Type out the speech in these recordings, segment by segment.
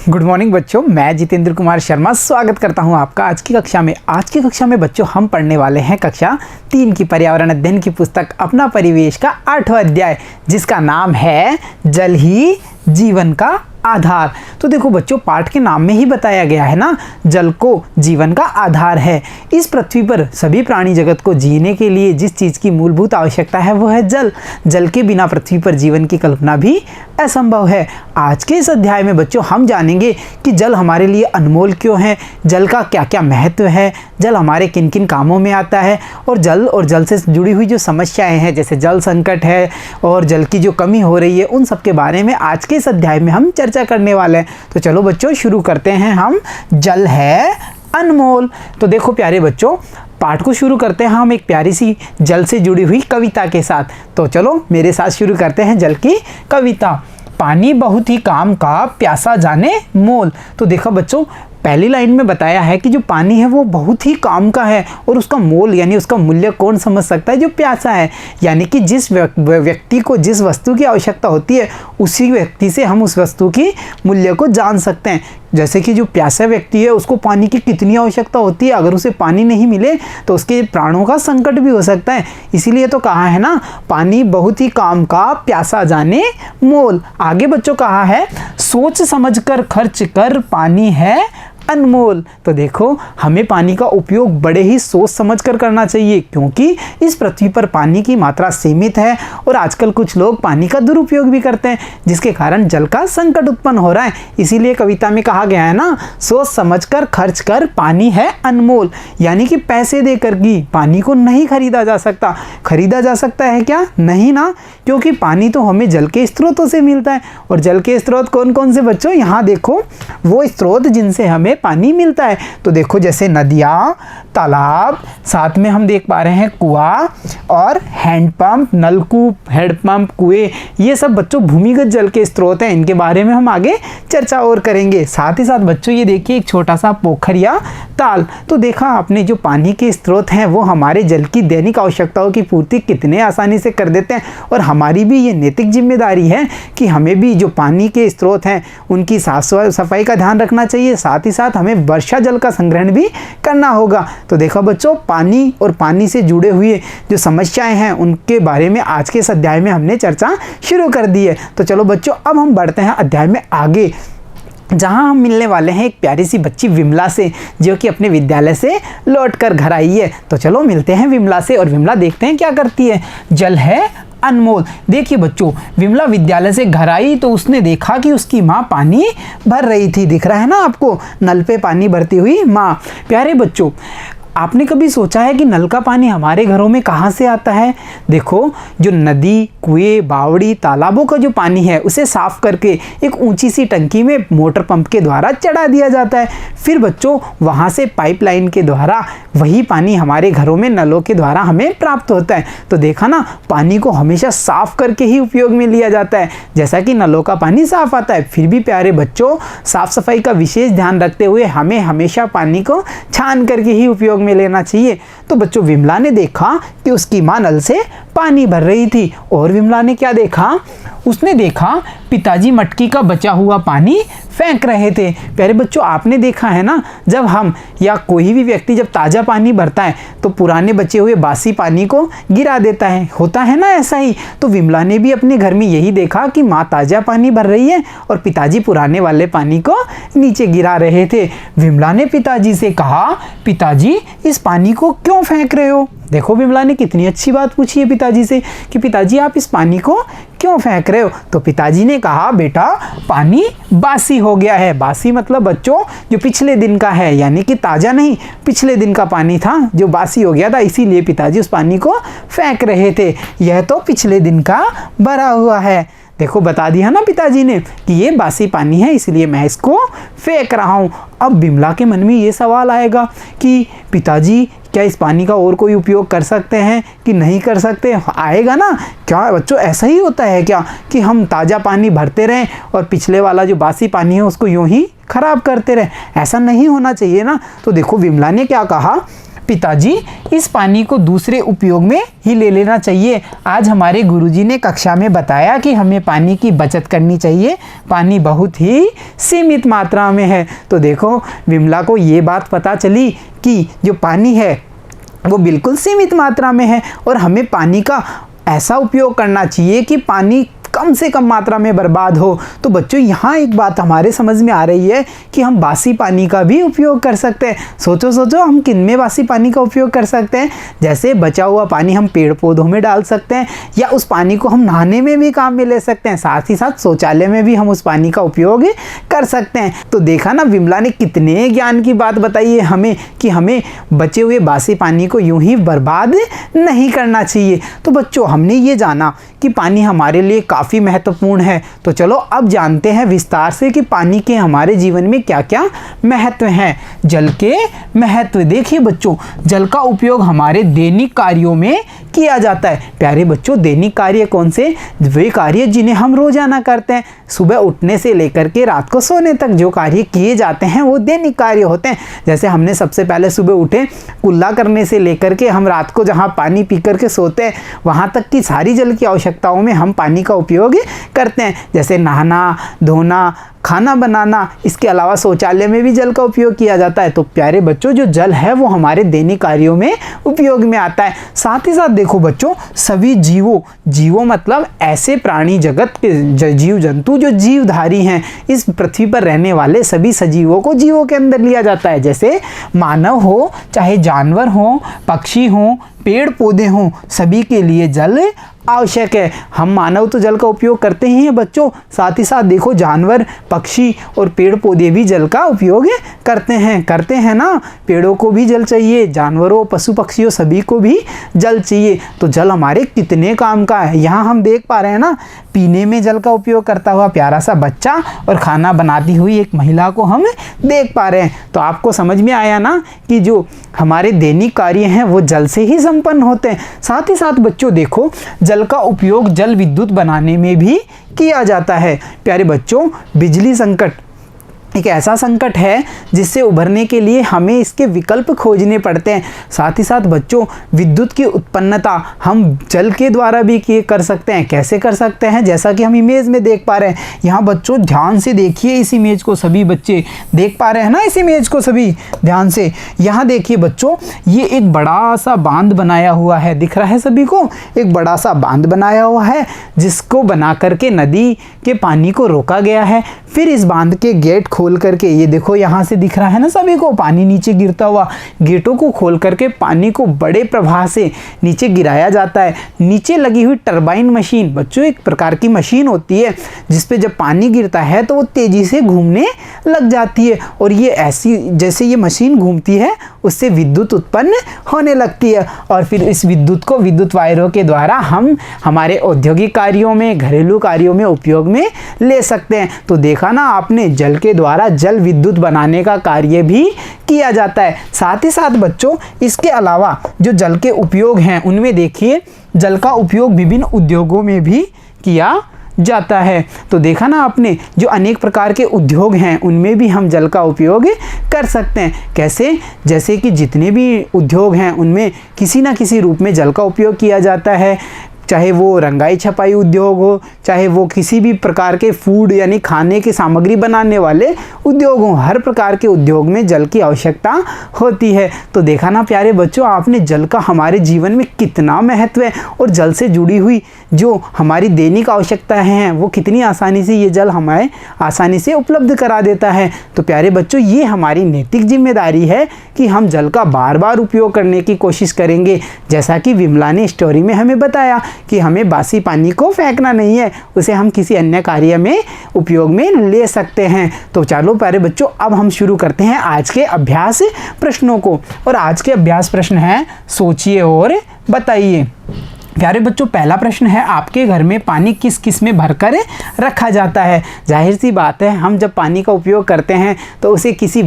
Good morning बच्चों, मैं जितेंद्र कुमार शर्मा स्वागत करता हूं आपका आज की कक्षा में। आज की कक्षा में बच्चों हम पढ़ने वाले हैं कक्षा 3 की पर्यावरण अध्ययन की पुस्तक अपना परिवेश का 8वां अध्याय, जिसका नाम है जल ही जीवन का आधार। तो देखो बच्चों, पाठ के नाम में ही बताया गया है ना, जल को जीवन का आधार है। इस पृथ्वी पर सभी प्राणी जगत को जीने के लिए जिस चीज़ की मूलभूत आवश्यकता है वो है जल। जल के बिना पृथ्वी पर जीवन की कल्पना भी असंभव है। आज के इस अध्याय में बच्चों हम जानेंगे कि जल हमारे लिए अनमोल क्यों है, जल का क्या क्या महत्व है, जल हमारे किन किन कामों में आता है, और जल से जुड़ी हुई जो समस्याएं हैं जैसे जल संकट है और जल की जो कमी हो रही है, उन सब के बारे में आज के इस अध्याय में हम चर्चा करने वाले हैं। तो चलो बच्चों शुरू करते हैं हम। जल है अनमोल। तो देखो प्यारे बच्चों, पाठ को शुरू करते हैं हम एक प्यारी सी जल से जुड़ी हुई कविता के साथ। तो चलो मेरे साथ शुरू करते हैं जल की कविता। पानी बहुत ही काम का, प्यासा जाने मोल। तो देखो बच्चों, पहली लाइन में बताया है कि जो पानी है वो बहुत ही काम का है, और उसका मोल यानी उसका मूल्य कौन समझ सकता है? जो प्यासा है। यानी कि जिस व्यक्ति को जिस वस्तु की आवश्यकता होती है, उसी व्यक्ति से हम उस वस्तु की मूल्य को जान सकते हैं। जैसे कि जो प्यासा व्यक्ति है उसको पानी की कितनी आवश्यकता होती है, अगर उसे पानी नहीं मिले तो उसके प्राणों का संकट भी हो सकता है। इसीलिए तो कहा है ना, पानी बहुत ही काम का, प्यासा जाने मोल। आगे बच्चों कहा है, सोच समझकर खर्च कर, पानी है अनमोल। तो देखो हमें पानी का उपयोग बड़े ही सोच समझकर करना चाहिए, क्योंकि इस पृथ्वी पर पानी की मात्रा सीमित है और आजकल कुछ लोग पानी का दुरुपयोग भी करते हैं, जिसके कारण जल का संकट उत्पन्न हो रहा है। इसीलिए कविता में कहा गया है ना, सोच समझकर खर्च कर, पानी है अनमोल। यानी कि पैसे देकर भी पानी को नहीं खरीदा जा सकता। खरीदा जा सकता है क्या? नहीं ना, क्योंकि पानी तो हमें जल के स्रोतों से मिलता है। और जल के स्रोत कौन कौन से बच्चों? यहाँ देखो वो स्रोत जिनसे हमें पानी मिलता है। तो देखो जैसे नदियाँ, तालाब, साथ में हम देख पा रहे हैं कुआं और हैंडपंप, नलकूप, हैंडपंप, कुएं, ये सब बच्चों भूमिगत जल के स्रोत हैं। इनके बारे में हम आगे चर्चा और करेंगे। साथ ही साथ बच्चों ये देखिए एक छोटा सा पोखर या ताल। तो देखा आपने, जो पानी के स्रोत हैं वो हमारे जल की दैनिक आवश्यकताओं की पूर्ति कितने आसानी से कर देते हैं। और हमारी भी ये नैतिक जिम्मेदारी है कि हमें भी जो पानी के स्रोत हैं उनकी साफ सफाई का ध्यान रखना चाहिए। साथ ही साथ हमें वर्षा जल का संग्रहण भी करना होगा। तो देखो बच्चों, पानी और पानी से जुड़े हुए जो समस्याएं हैं उनके बारे में आज के इस अध्याय में हमने चर्चा शुरू कर दी है। तो चलो बच्चों अब हम बढ़ते हैं अध्याय में आगे, जहां हम मिलने वाले हैं एक प्यारी सी बच्ची विमला से, जो कि अपने विद्यालय से लौटकर घर आई है। तो चलो मिलते हैं विमला से, और विमला देखते हैं क्या करती है। जल है अनमोल। देखिए बच्चों, विमला विद्यालय से घर आई तो उसने देखा कि उसकी माँ पानी भर रही थी। दिख रहा है ना आपको, नल पे पानी भरती हुई माँ। प्यारे बच्चों, आपने कभी सोचा है कि नल का पानी हमारे घरों में कहाँ से आता है? देखो, जो नदी, कुएं, बावड़ी, तालाबों का जो पानी है उसे साफ करके एक ऊंची सी टंकी में मोटर पंप के द्वारा चढ़ा दिया जाता है। फिर बच्चों वहाँ से पाइपलाइन के द्वारा वही पानी हमारे घरों में नलों के द्वारा हमें प्राप्त होता है। तो देखा ना, पानी को हमेशा साफ करके ही उपयोग में लिया जाता है, जैसा कि नलों का पानी साफ आता है। फिर भी प्यारे बच्चों, साफ सफाई का विशेष ध्यान रखते हुए हमें हमेशा पानी को छान करके ही उपयोग में लेना चाहिए। तो बच्चों विमला ने देखा कि उसकी मां नल से पानी भर रही थी, और विमला ने क्या देखा? उसने देखा पिताजी मटकी का बचा हुआ पानी फेंक रहे थे। प्यारे बच्चों, आपने देखा है ना, जब हम या कोई भी व्यक्ति जब ताज़ा पानी भरता है तो पुराने बचे हुए बासी पानी को गिरा देता है, होता है ना ऐसा ही। तो विमला ने भी अपने घर में यही देखा कि माँ ताज़ा पानी भर रही है और पिताजी पुराने वाले पानी को नीचे गिरा रहे थे। विमला ने पिताजी से कहा, पिताजी इस पानी को क्यों फेंक रहे हो? देखो विमला ने कितनी अच्छी बात पूछी है पिताजी से कि पिताजी आप इस पानी को क्यों फेंक रहे हो? तो पिताजी ने कहा, बेटा पानी बासी हो गया है। बासी मतलब बच्चों जो पिछले दिन का है, यानी कि ताज़ा नहीं, पिछले दिन का पानी था जो बासी हो गया था, इसीलिए पिताजी उस पानी को फेंक रहे थे। यह तो पिछले दिन का भरा हुआ है। देखो बता दिया ना पिताजी ने कि ये बासी पानी है, इसलिए मैं इसको फेंक रहा हूँ। अब विमला के मन में ये सवाल आएगा कि पिताजी क्या इस पानी का और कोई उपयोग कर सकते हैं कि नहीं कर सकते? आएगा ना। क्या बच्चों ऐसा ही होता है क्या कि हम ताज़ा पानी भरते रहें और पिछले वाला जो बासी पानी है उसको यूं ही खराब करते रहें? ऐसा नहीं होना चाहिए ना। तो देखो विमला ने क्या कहा, पिताजी, इस पानी को दूसरे उपयोग में ही ले लेना चाहिए। आज हमारे गुरुजी ने कक्षा में बताया कि हमें पानी की बचत करनी चाहिए, पानी बहुत ही सीमित मात्रा में है। तो देखो विमला को ये बात पता चली कि जो पानी है वो बिल्कुल सीमित मात्रा में है और हमें पानी का ऐसा उपयोग करना चाहिए कि पानी कम से कम मात्रा में बर्बाद हो। तो बच्चों यहाँ एक बात हमारे समझ में आ रही है कि हम बासी पानी का भी उपयोग कर सकते हैं। सोचो हम किन में बासी पानी का उपयोग कर सकते हैं। जैसे बचा हुआ पानी हम पेड़ पौधों में डाल सकते हैं या उस पानी को हम नहाने में भी काम में ले सकते हैं, साथ ही साथ शौचालय में भी हम उस पानी का उपयोग कर सकते हैं। तो देखा ना विमला ने कितने ज्ञान की बात बताई है हमें कि हमें बचे हुए बासी पानी को यूं ही बर्बाद नहीं करना चाहिए। तो बच्चों हमने ये जाना कि पानी हमारे लिए काफ़ी महत्वपूर्ण है। तो चलो अब जानते हैं विस्तार से कि पानी के हमारे जीवन में क्या क्या महत्व हैं। जल के महत्व देखिए बच्चों, जल का उपयोग हमारे दैनिक कार्यों में किया जाता है। प्यारे बच्चों, दैनिक कार्य कौन से? वे कार्य जिन्हें हम रोजाना करते हैं। सुबह उठने से लेकर के रात को सोने तक जो कार्य किए जाते हैं वो दैनिक कार्य होते हैं। जैसे हमने सबसे पहले सुबह उठे कुल्ला करने से लेकर के हम रात को जहाँ पानी पी करके सोते हैं वहाँ तक की सारी जल की आवश्यकताओं में हम पानी का उपयोग करते हैं। जैसे नहाना, धोना, खाना बनाना, इसके अलावा शौचालय में भी जल का उपयोग किया जाता है। तो प्यारे बच्चों, जो जल है वो हमारे दैनिक कार्यों में उपयोग में आता है। साथ ही साथ देखो बच्चों, सभी जीवों मतलब ऐसे प्राणी जगत के जीव जंतु जो जीवधारी हैं, इस पृथ्वी पर रहने वाले सभी सजीवों को जीवों के अंदर लिया जाता है। जैसे मानव हो, चाहे जानवर हो, पक्षी हो, पेड़ पौधे हों, सभी के लिए जल आवश्यक है। हम मानव तो जल का उपयोग करते ही हैं बच्चों, साथ ही साथ देखो जानवर, पक्षी और पेड़ पौधे भी जल का उपयोग करते हैं ना। पेड़ों को भी जल चाहिए, जानवरों, पशु पक्षियों सभी को भी जल चाहिए। तो जल हमारे कितने काम का है। यहाँ हम देख पा रहे हैं ना, पीने में जल का उपयोग करता हुआ प्यारा सा बच्चा और खाना बनाती हुई एक महिला को हम देख पा रहे हैं। तो आपको समझ में आया ना कि जो हमारे दैनिक कार्य हैं वो जल से ही संपन्न होते हैं। साथ ही साथ बच्चों देखो, जल का उपयोग जल विद्युत बनाने में भी किया जाता है। प्यारे बच्चों, बिजली संकट एक ऐसा संकट है जिससे उभरने के लिए हमें इसके विकल्प खोजने पड़ते हैं। साथ ही साथ बच्चों, विद्युत की उत्पन्नता हम जल के द्वारा भी कर सकते हैं। कैसे कर सकते हैं? जैसा कि हम इमेज में देख पा रहे हैं। यहाँ बच्चों ध्यान से देखिए इस इमेज को, सभी बच्चे देख पा रहे हैं ना इस इमेज को, सभी ध्यान से। यहाँ देखिए बच्चों, ये एक बड़ा सा बांध बनाया हुआ है, दिख रहा है सभी को? एक बड़ा सा बांध बनाया हुआ है जिसको बना करके नदी के पानी को रोका गया है। फिर इस बांध के गेट खोल करके, ये देखो यहाँ से दिख रहा है ना सभी को, पानी नीचे गिरता हुआ। गेटों को खोल करके पानी को बड़े प्रवाह से नीचे गिराया जाता है। नीचे लगी हुई टरबाइन मशीन बच्चों एक प्रकार की मशीन होती है जिसपे जब पानी गिरता है तो वो तेजी से घूमने लग जाती है और ये ऐसी जैसे ये मशीन घूमती है उससे विद्युत उत्पन्न होने लगती है और फिर इस विद्युत को विद्युत वायरों के द्वारा हम हमारे औद्योगिक कार्यों में, घरेलू कार्यों में उपयोग में ले सकते हैं। तो देखा ना आपने, जल के द्वारा जल विद्युत बनाने का कार्य भी किया जाता है। साथ ही साथ बच्चों, इसके अलावा जो जल के उपयोग हैं उनमें देखिए, जल का उपयोग विभिन्न उद्योगों में भी किया जाता है। तो देखा ना आपने, जो अनेक प्रकार के उद्योग हैं उनमें भी हम जल का उपयोग कर सकते हैं। कैसे? जैसे कि जितने भी उद्योग हैं उनमें किसी ना किसी रूप में जल का उपयोग किया जाता है। चाहे वो रंगाई छपाई उद्योग हो, चाहे वो किसी भी प्रकार के फूड यानी खाने की सामग्री बनाने वाले उद्योग हों, हर प्रकार के उद्योग में जल की आवश्यकता होती है। तो देखा ना प्यारे बच्चों आपने, जल का हमारे जीवन में कितना महत्व है और जल से जुड़ी हुई जो हमारी दैनिक आवश्यकताएं हैं वो कितनी आसानी से ये जल हमें आसानी से उपलब्ध करा देता है। तो प्यारे बच्चों, ये हमारी नैतिक जिम्मेदारी है कि हम जल का बार बार उपयोग करने की कोशिश करेंगे। जैसा कि विमला ने स्टोरी में हमें बताया कि हमें बासी पानी को फेंकना नहीं है, उसे हम किसी अन्य कार्य में उपयोग में ले सकते हैं। तो चलो प्यारे बच्चों, अब हम शुरू करते हैं आज के अभ्यास प्रश्नों को। और आज के अभ्यास प्रश्न हैं, सोचिए और बताइए। प्यारे बच्चों, पहला प्रश्न है आपके घर में पानी किस किस में भरकर रखा जाता है। जाहिर सी बात है, हम जब पानी का उपयोग करते हैं तो उसे किसी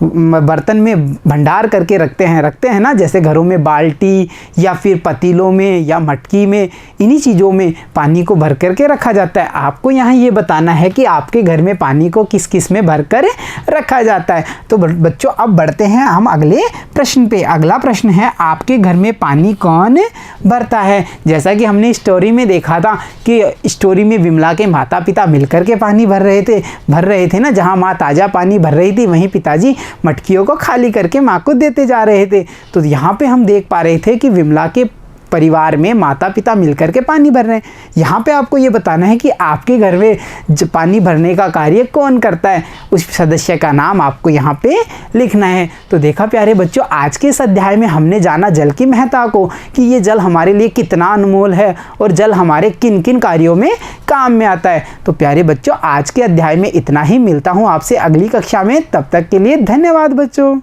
बर्तन में भंडार करके रखते हैं ना, जैसे घरों में बाल्टी या फिर पतीलों में या मटकी में, इन्हीं चीज़ों में पानी को भर करके रखा जाता है। आपको यहाँ ये बताना है कि आपके घर में पानी को किस किस में भरकर रखा जाता है। तो बच्चों अब बढ़ते हैं हम अगले प्रश्न पे। अगला प्रश्न है आपके घर में पानी कौन भरता है। जैसा कि हमने स्टोरी में देखा था कि स्टोरी में विमला के माता पिता मिलकर के पानी भर रहे थे ना, जहाँ माँ ताज़ा पानी भर रही थी वहीं पिताजी मटकियों को खाली करके माँ को देते जा रहे थे। तो यहाँ पे हम देख पा रहे थे कि विमला के परिवार में माता पिता मिलकर के पानी भर रहे हैं। यहाँ पे आपको ये बताना है कि आपके घर में पानी भरने का कार्य कौन करता है, उस सदस्य का नाम आपको यहाँ पे लिखना है। तो देखा प्यारे बच्चों, आज के इस अध्याय में हमने जाना जल की महत्ता को, कि ये जल हमारे लिए कितना अनमोल है और जल हमारे किन किन कार्यों में काम में आता है। तो प्यारे बच्चों, आज के अध्याय में इतना ही। मिलता हूँ आपसे अगली कक्षा में, तब तक के लिए धन्यवाद बच्चों।